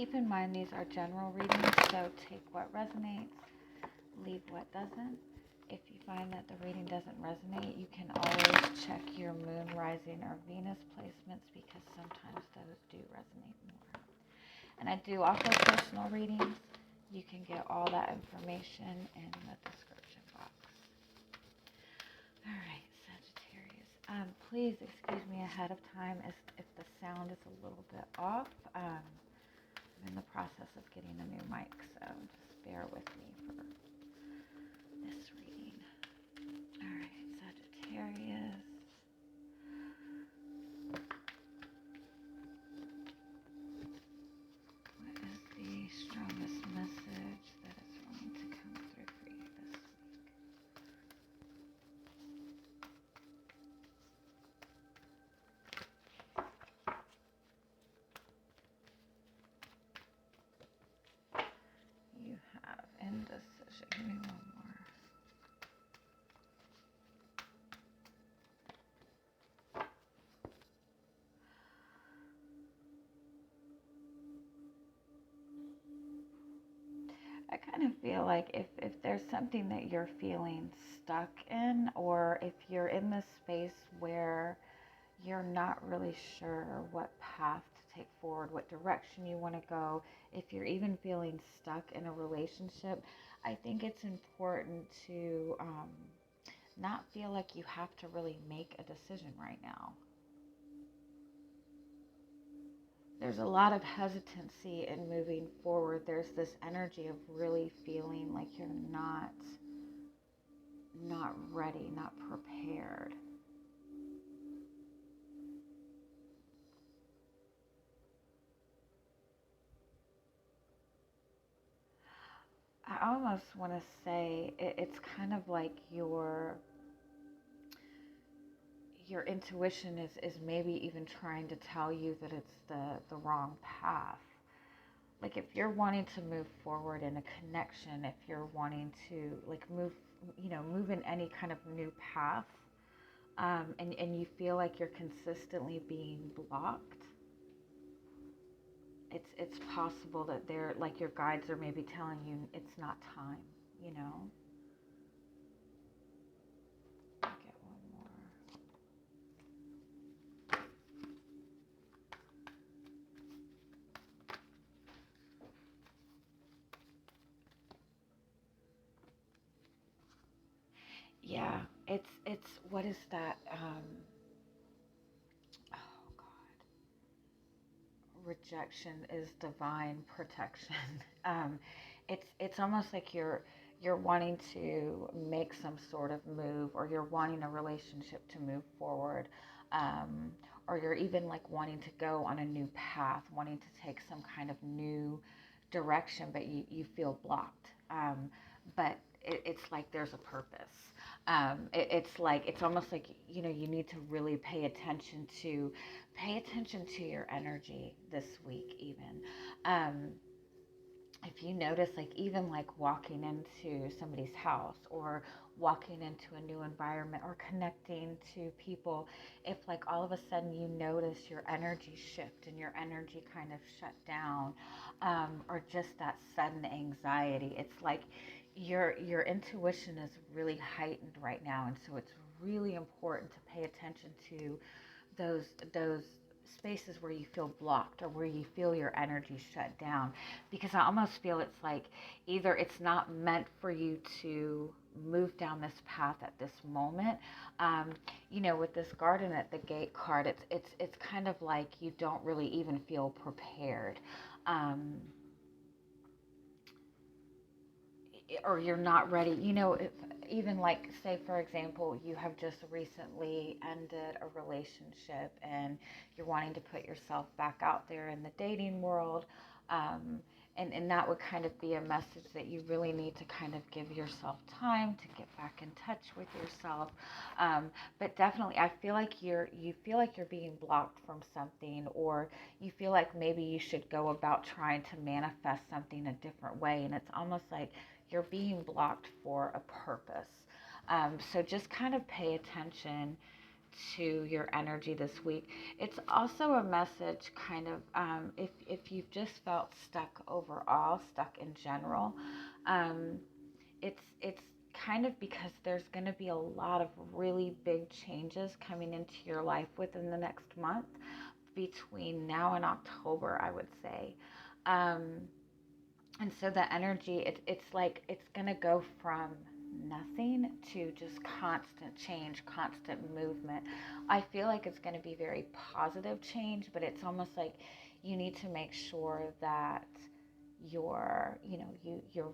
keep in mind these are general readings, so take what resonates, leave what doesn't. If you find that the reading doesn't resonate, you can always check your moon, rising, or Venus placements, because sometimes those do resonate more. And I do offer personal readings. You can get all that information in the description box. All right, Sagittarius. Please excuse me ahead of time if the sound is a little bit off. I'm in the process of getting a new mic, so just bear with me for this reading. All right, Sagittarius. What is the strongest message that is going to come through for you this week? You have indecision. Give me one more. I kind of feel like if there's something that you're feeling stuck in, or if you're in this space where you're not really sure what path to take forward, what direction you want to go, if you're even feeling stuck in a relationship, I think it's important to not feel like you have to really make a decision right now. There's a lot of hesitancy in moving forward. There's this energy of really feeling like you're not ready, not prepared. I almost want to say it's kind of like your intuition is maybe even trying to tell you that it's the wrong path. Like if you're wanting to move forward in a connection, if you're wanting to like move in any kind of new path, and you feel like you're consistently being blocked, it's possible that they're like your guides are maybe telling you it's not time, you know. I'll get one more. Yeah, it's what is that? Oh God, rejection is divine protection. It's almost like you're wanting to make some sort of move, or you're wanting a relationship to move forward, or you're even like wanting to go on a new path, wanting to take some kind of new direction, but you feel blocked. But it's like there's a purpose. It's like it's almost like you need to really pay attention to your energy this week even. If you notice, like even like walking into somebody's house, or walking into a new environment, or connecting to people, if like all of a sudden you notice your energy shift and your energy kind of shut down, or just that sudden anxiety, it's like your intuition is really heightened right now, and so it's really important to pay attention to those spaces where you feel blocked, or where you feel your energy shut down, because I almost feel it's like either it's not meant for you to move down this path at this moment. With this garden at the gate card, it's kind of like you don't really even feel prepared. Or you're not ready, if even like say for example you have just recently ended a relationship and you're wanting to put yourself back out there in the dating world, and that would kind of be a message that you really need to kind of give yourself time to get back in touch with yourself. But definitely I feel like you feel like you're being blocked from something, or you feel like maybe you should go about trying to manifest something a different way, and it's almost like you're being blocked for a purpose. So just kind of pay attention to your energy this week. It's also a message kind of, if you've just felt stuck overall, stuck in general, um, it's kind of because there's going to be a lot of really big changes coming into your life within the next month, between now and October, I would say. Um, and so the energy, it's like it's going to go from nothing to just constant change, constant movement. I feel like it's going to be very positive change, but it's almost like you need to make sure that you're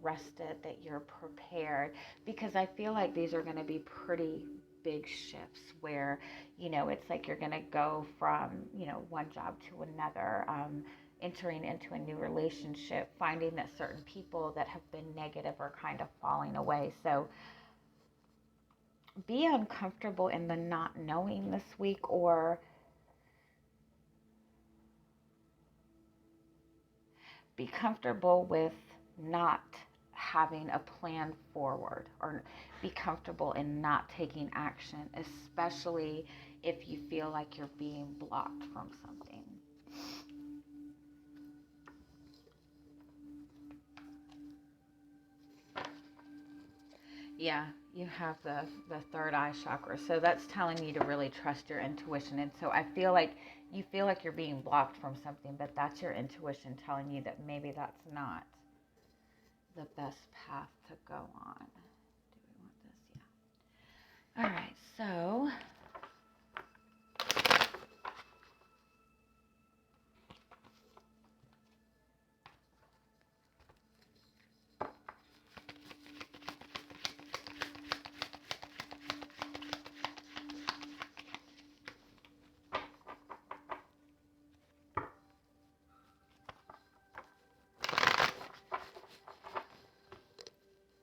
rested, that you're prepared, because I feel like these are going to be pretty big shifts where, it's like you're going to go from, one job to another, entering into a new relationship, finding that certain people that have been negative are kind of falling away. So be uncomfortable in the not knowing this week, or be comfortable with not having a plan forward, or be comfortable in not taking action, especially if you feel like you're being blocked from something. Yeah, you have the third eye chakra. So that's telling you to really trust your intuition. And so I feel like you feel like you're being blocked from something, but that's your intuition telling you that maybe that's not the best path to go on. Do we want this? Yeah. All right, so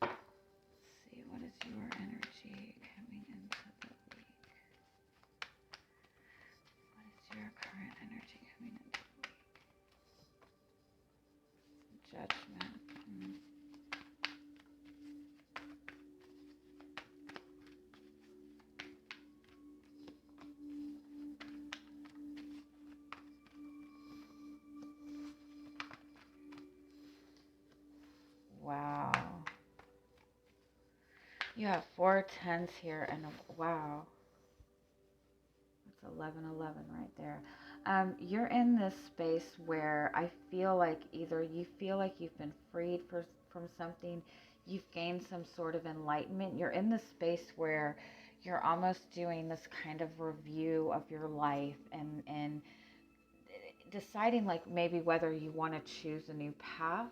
let's see, what is your energy coming into the week? What is your current energy coming into the week? Judgment. Wow. You have 4 10s here, and wow. That's 1111 right there. You're in this space where I feel like either you feel like you've been freed from something, you've gained some sort of enlightenment. You're in this space where you're almost doing this kind of review of your life, and deciding like maybe whether you want to choose a new path.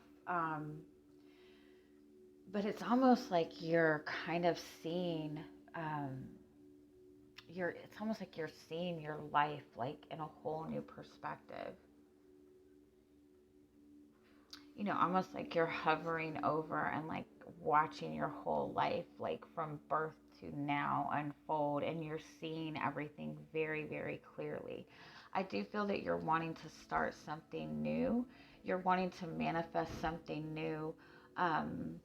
But it's almost like you're kind of seeing, um, it's almost like you're seeing your life like in a whole new perspective. Almost like you're hovering over and like watching your whole life, like from birth to now, unfold, and you're seeing everything very, very clearly. I do feel that you're wanting to start something new. You're wanting to manifest something new. Um,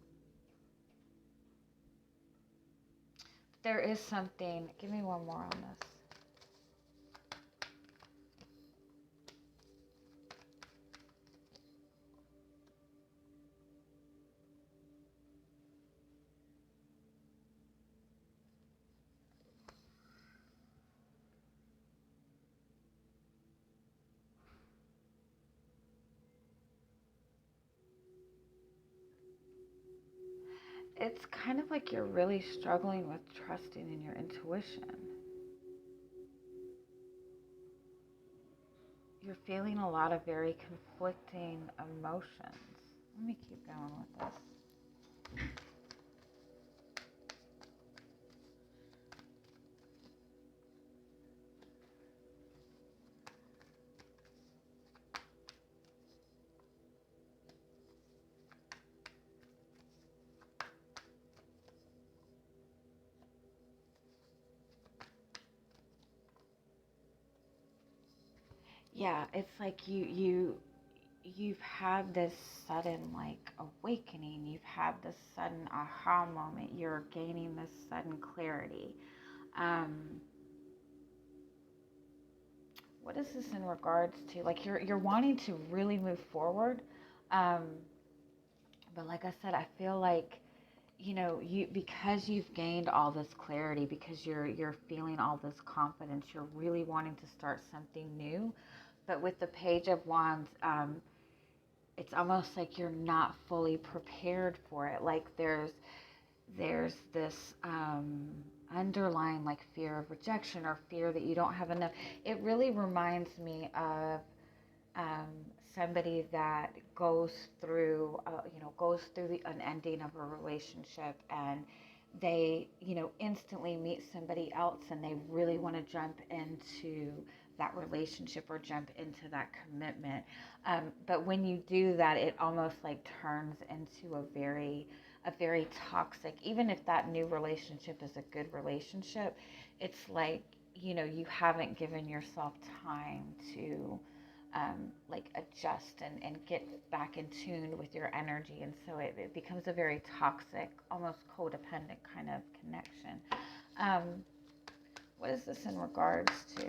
there is something, give me one more on this. It's kind of like you're really struggling with trusting in your intuition. You're feeling a lot of very conflicting emotions. Let me keep going with this. Yeah, it's like you've had this sudden like awakening. You've had this sudden aha moment. You're gaining this sudden clarity. Um, What is this in regards to? Like you're wanting to really move forward, um, but like I said, I feel like you because you've gained all this clarity, because you're feeling all this confidence, you're really wanting to start something new. But with the Page of Wands, it's almost like you're not fully prepared for it. Like there's this underlying like fear of rejection or fear that you don't have enough. It really reminds me of um, somebody that goes through the unending of a relationship, and they instantly meet somebody else and they really want to jump into that relationship or jump into that commitment, but when you do that, it almost like turns into a very toxic, even if that new relationship is a good relationship, it's like you haven't given yourself time to like adjust and get back in tune with your energy. And so it becomes a very toxic, almost codependent kind of connection. Um, what is this in regards to?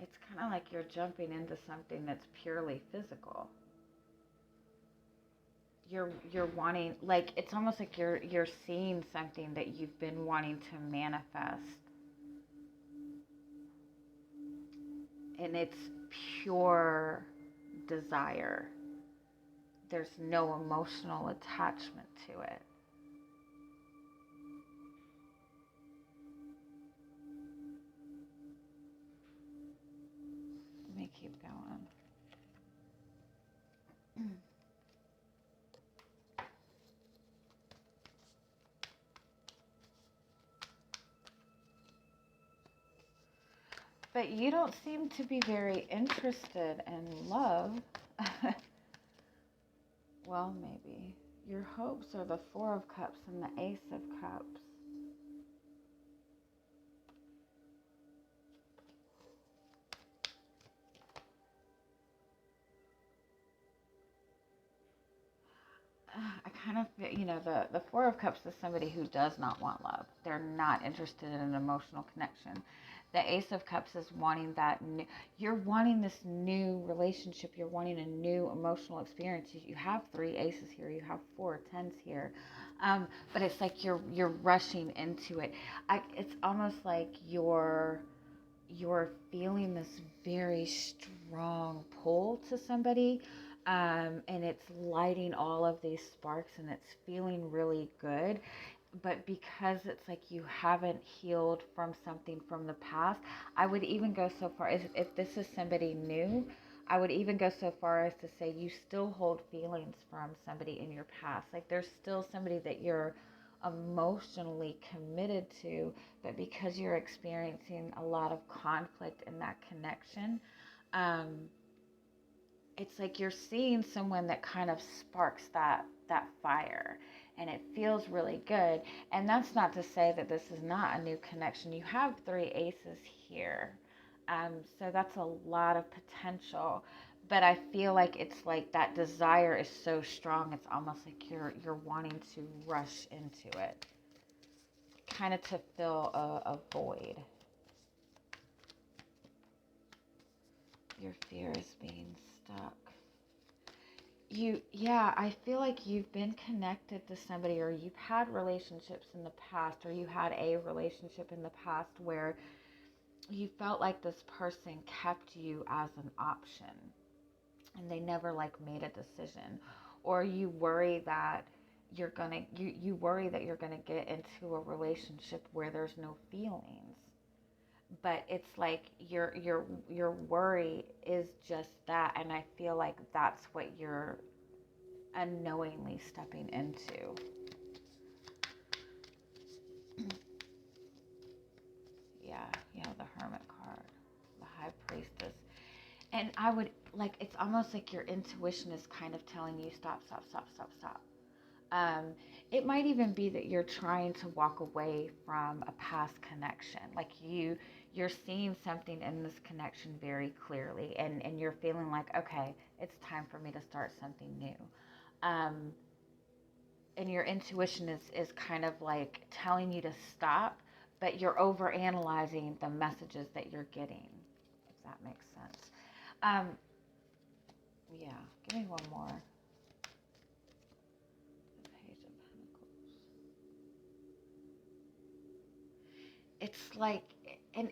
It's kind of like you're jumping into something that's purely physical. You're wanting, like, it's almost like you're seeing something that you've been wanting to manifest, and it's pure desire. There's no emotional attachment to it. Let me keep going. But you don't seem to be very interested in love. Well, maybe. Your hopes are the Four of Cups and the Ace of Cups. I kind of, the Four of Cups is somebody who does not want love. They're not interested in an emotional connection. The Ace of Cups is wanting that new, you're wanting this new relationship. You're wanting a new emotional experience. You have three aces here. You have four tens here. But it's like you're rushing into it. It's almost like you're feeling this very strong pull to somebody, and it's lighting all of these sparks and it's feeling really good. But because it's like you haven't healed from something from the past, I would even go so far as, if this is somebody new, I would even go so far as to say you still hold feelings from somebody in your past. Like there's still somebody that you're emotionally committed to, but because you're experiencing a lot of conflict in that connection, um, it's like you're seeing someone that kind of sparks that fire, and it feels really good. And that's not to say that this is not a new connection. You have three aces here, so that's a lot of potential. But I feel like it's like that desire is so strong, it's almost like you're wanting to rush into it, kind of to fill a void. Your fear is being stuck. Yeah, I feel like you've been connected to somebody, or you've had relationships in the past, or you had a relationship in the past where you felt like this person kept you as an option and they never like made a decision. Or you worry that you worry that you're gonna get into a relationship where there's no feelings, but it's like your worry is just that. And I feel like that's what you're unknowingly stepping into. Yeah, the Hermit card, the High Priestess. And I would, like, it's almost like your intuition is kind of telling you stop, stop, stop, stop, stop. Um, it might even be that you're trying to walk away from a past connection. Like you're seeing something in this connection very clearly, and you're feeling like, okay, it's time for me to start something new. Um, and your intuition is kind of like telling you to stop, but you're over analyzing the messages that you're getting, if that makes sense. Um, yeah, give me one more. The Page of Pentacles. It's like, and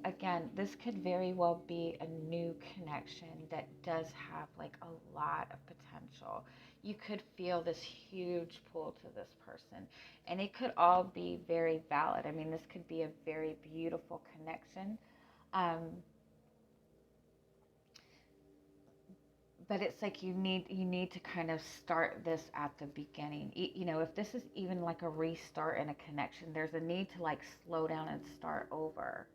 again, this could very well be a new connection that does have like a lot of potential. You could feel this huge pull to this person, and it could all be very valid. I mean, this could be a very beautiful connection. um, but it's like you need to kind of start this at the beginning. If this is even like a restart in a connection, there's a need to like slow down and start over.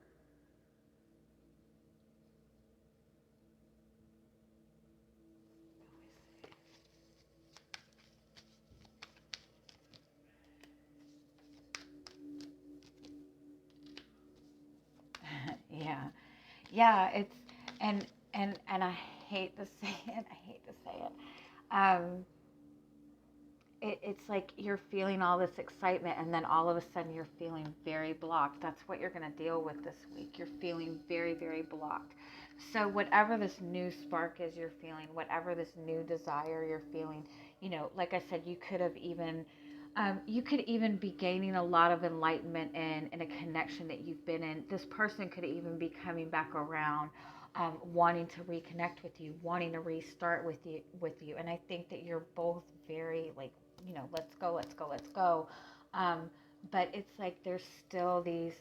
Yeah, yeah, and I hate to say it, um it's like you're feeling all this excitement, and then all of a sudden you're feeling very blocked. That's what you're going to deal with this week. You're feeling very, very blocked. So whatever this new spark is you're feeling, whatever this new desire you're feeling, like I said, you could even be gaining a lot of enlightenment in a connection that you've been in. This person could even be coming back around, wanting to reconnect with you, wanting to restart with you. And I think that you're both very like, let's go, let's go, let's go. Um, but it's like there's still these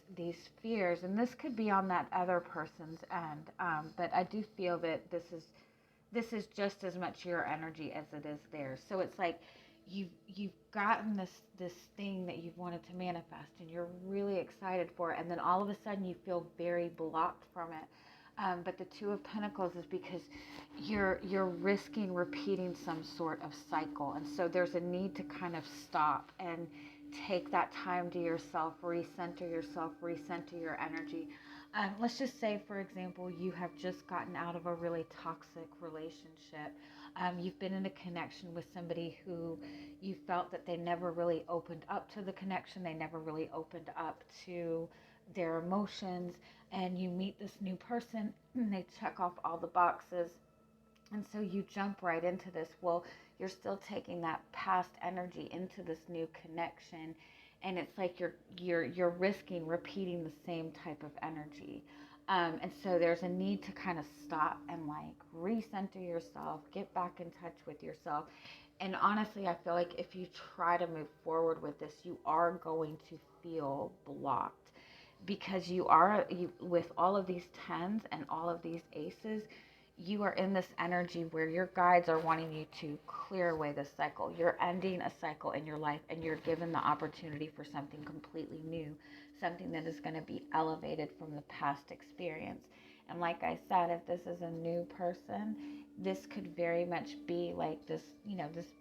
fears, and this could be on that other person's end. But I do feel that this is just as much your energy as it is theirs. So it's like you've gotten this thing that you've wanted to manifest, and you're really excited for it, and then all of a sudden you feel very blocked from it. But the Two of Pentacles is because you're risking repeating some sort of cycle, and so there's a need to kind of stop and take that time to yourself, recenter your energy. Let's just say, for example, you have just gotten out of a really toxic relationship. You've been in a connection with somebody who you felt that they never really opened up to the connection. They never really opened up to their emotions. And you meet this new person, and they check off all the boxes. And so you jump right into this. Well, you're still taking that past energy into this new connection, and it's like you're risking repeating the same type of energy. And so there's a need to kind of stop and like recenter yourself, get back in touch with yourself. And honestly, I feel like if you try to move forward with this, you are going to feel blocked, because with all of these tens and all of these aces, you are in this energy where your guides are wanting you to clear away this cycle. You're ending a cycle in your life, and you're given the opportunity for something completely new, something that is going to be elevated from the past experience. And like I said, if this is a new person, this could very much be like this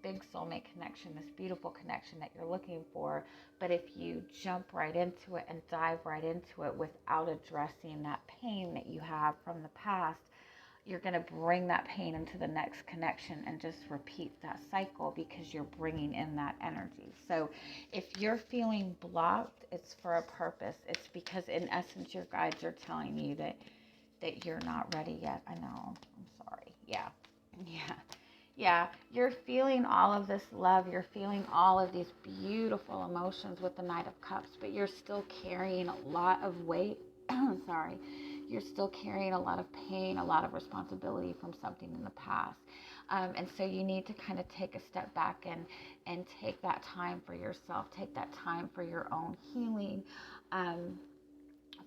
big soulmate connection, this beautiful connection that you're looking for. But if you jump right into it and dive right into it without addressing that pain that you have from the past, you're going to bring that pain into the next connection and just repeat that cycle, because you're bringing in that energy. So if you're feeling blocked, it's for a purpose. It's because in essence your guides are telling you that you're not ready yet. I know. I'm sorry. Yeah. Yeah. Yeah, you're feeling all of this love. You're feeling all of these beautiful emotions with the Knight of Cups, but you're still carrying a lot of weight. Sorry. You're still carrying a lot of pain, a lot of responsibility from something in the past. And so you need to kind of take a step back and take that time for yourself, take that time for your own healing.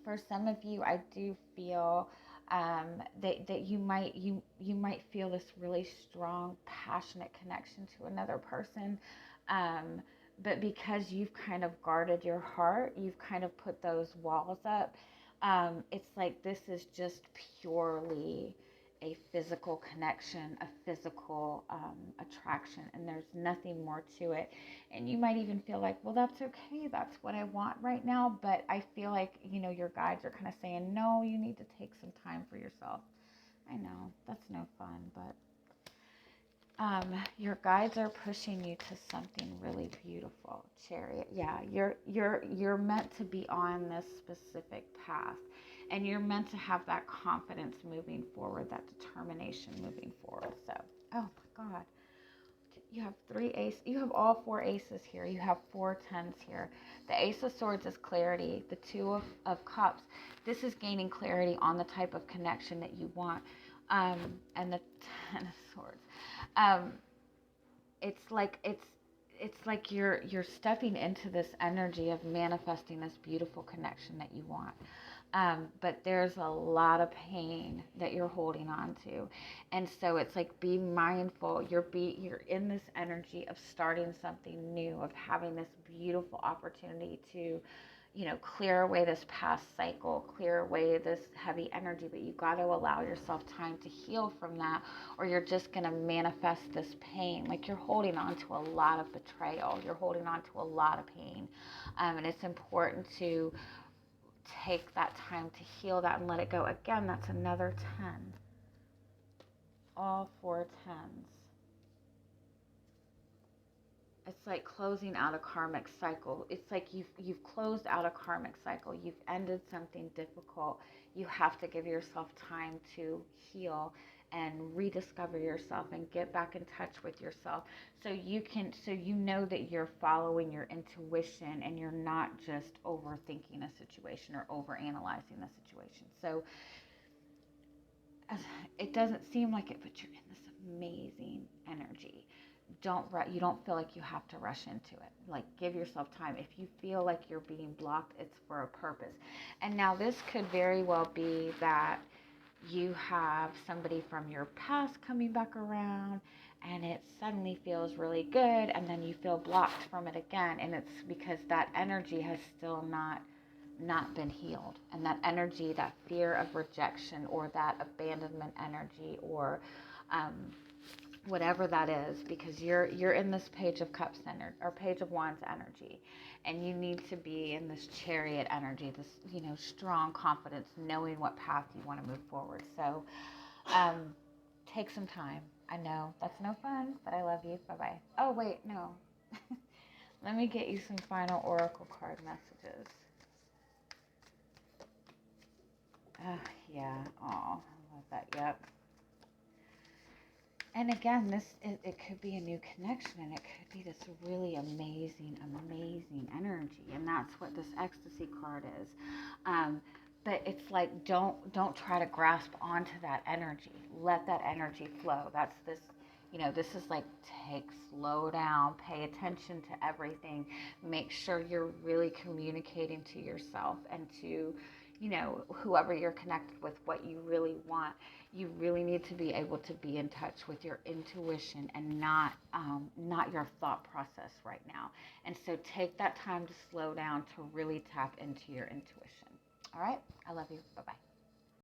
For some of you, I do feel that you might feel this really strong, passionate connection to another person, um, but because you've kind of guarded your heart, you've kind of put those walls up. It's like this is just purely a physical connection, a physical attraction, and there's nothing more to it. And you might even feel like, well, that's okay. That's what I want right now. But I feel like, your guides are kind of saying, no, you need to take some time for yourself. I know that's no fun, but your guides are pushing you to something really beautiful, Chariot. Yeah, you're meant to be on this specific path, and you're meant to have that confidence moving forward, that determination moving forward. So, oh my God, you have 3 aces. You have all 4 aces here. You have 4 10s here. The Ace of Swords is clarity. The Two of Cups, this is gaining clarity on the type of connection that you want. And the Ten of Swords. Um, it's like you're stepping into this energy of manifesting this beautiful connection that you want. But there's a lot of pain that you're holding on to, and so it's like, be mindful. You're in this energy of starting something new, of having this beautiful opportunity to clear away this past cycle, clear away this heavy energy, but you got to allow yourself time to heal from that, or you're just going to manifest this pain. Like, you're holding on to a lot of betrayal. You're holding on to a lot of pain. And it's important to take that time to heal that and let it go. Again, that's another 10. All 4 10s. It's like closing out a karmic cycle. It's like you've closed out a karmic cycle. You've ended something difficult. You have to give yourself time to heal and rediscover yourself and get back in touch with yourself, so you know that you're following your intuition and you're not just overthinking a situation or overanalyzing a situation. So it doesn't seem like it, but you're in this amazing energy. You don't feel like you have to rush into it. Like, give yourself time. If you feel like you're being blocked, it's for a purpose. And now this could very well be that you have somebody from your past coming back around, and it suddenly feels really good, and then you feel blocked from it again, and it's because that energy has still not been healed. And that energy, that fear of rejection, or that abandonment energy, or whatever that is, because you're in this Page of Cups energy, or Page of Wands energy, and you need to be in this Chariot energy, this strong confidence, knowing what path you want to move forward. So take some time. I know that's no fun, but I love you. Bye-bye. Oh wait, no. Let me get you some final oracle card messages. Yeah. Oh, I love that. Yep. And again, it could be a new connection, and it could be this really amazing energy, and that's what this ecstasy card is. But it's like, don't try to grasp onto that energy. Let that energy flow. That's this. This is like, slow down, pay attention to everything. Make sure you're really communicating to yourself and to, whoever you're connected with, what you really want. You really need to be able to be in touch with your intuition and not your thought process right now. And so take that time to slow down, to really tap into your intuition. All right? I love you. Bye-bye.